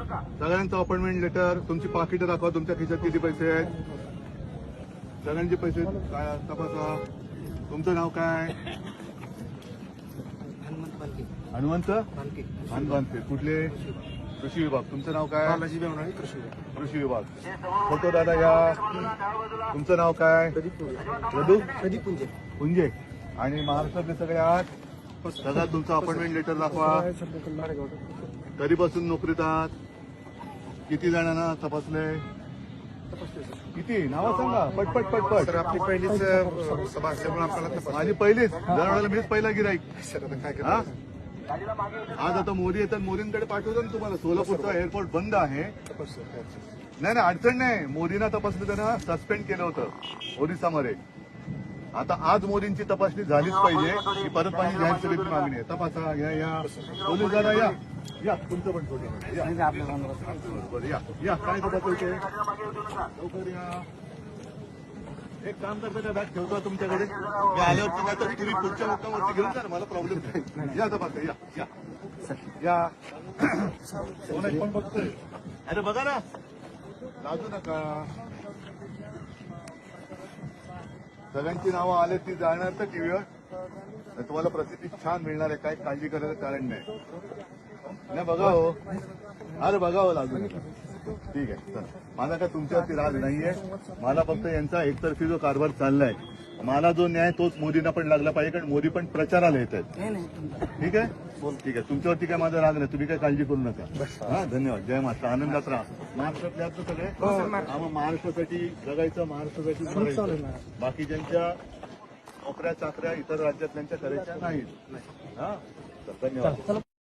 सगळ्यांचं appointment letter, तुमची पाकिटं दाखवा, तुमच्या खिशात किती पैसे आहेत, सगळ्यांचे पैसे काय तपासा. तुमचं नाव काय? हनुमंत हनुमंत. कुठले? कृषी विभाग. तुमचं नाव काय? बालाजी बेवणाळे, कृषी विभाग. फोटो दादा या. तुमचं नाव काय? प्रदीप पुंजे. पुंजे. आणि महाराष्ट्रातले सगळे आहात. सगळ्यात तुमचं अपॉइंटमेंट लेटर दाखवा. कधीपासून नोकरीत आहात? किती जणांना तपासले? किती? नावं सांगा पटपट पटपट. सर आपली पहिलीच सभा असल्यामुळे आपल्याला तपास. माझी पहिलीच. दरवेळेला मीच पहिला गिराईक. सर आता काय हा? करणार? आज आता मोदी येतात, मोदींकडे पाठवतो ना तुम्हाला. सोलापूरचा एअरपोर्ट बंद आहे. तपास सर. नाही नाही, अडचण नाही. मोदींना तपासलं त्यांना सस्पेंड केलं होतं ओरिसामध्ये. आता आज मोदींची तपासणी झालीच पाहिजे. ही परत माझी जाहीर सभेची मागणी आहे. तपासा. या या पोलीस दादा या. या तुमचं पण फोटो या. बरं, या या. काय तपासायचे? लवकर या. एक काम करता त्या बॅग ठेवतो तुमच्याकडे. मी आल्यावर तुम्ही पुढच्या मुक्कामावरती घेऊन जा ना, मला प्रॉब्लेम नाही. या तपासा. या या या. कोण बघतोय? अरे बघा ना, लाजू नका. सगळ्यांची नावं आले ती जाणार तर टीव्हीवर. तुम्हाला प्रसिद्धी छान मिळणार आहे. काय काळजी करायचं कारण नाही. बघा हो. अरे बघा हो, लाजू नका. ठीक आहे. चला, माझा काय तुमच्यावरती राग नाहीये. मला फक्त यांचा एकतर्फी जो कारभार चाललाय, मला जो न्याय तोच मोदींना पण लागला पाहिजे, कारण मोदी पण प्रचाराला येत आहेत. ठीक आहे. ठीक आहे. तुमच्यावरती काय माझा राग नाही. तुम्ही काय काळजी करू नका. हा, धन्यवाद. जय महाराष्ट्र. आनंदात राहा. महाराष्ट्रातले आहात ना सगळे? आम्हाला महाराष्ट्रासाठी जगायचं, महाराष्ट्रासाठी मरायचं. बाकीच्यांच्या नोकऱ्या चाकऱ्या इतर राज्यातल्यांच्या करायच्या नाहीत. हा, धन्यवाद.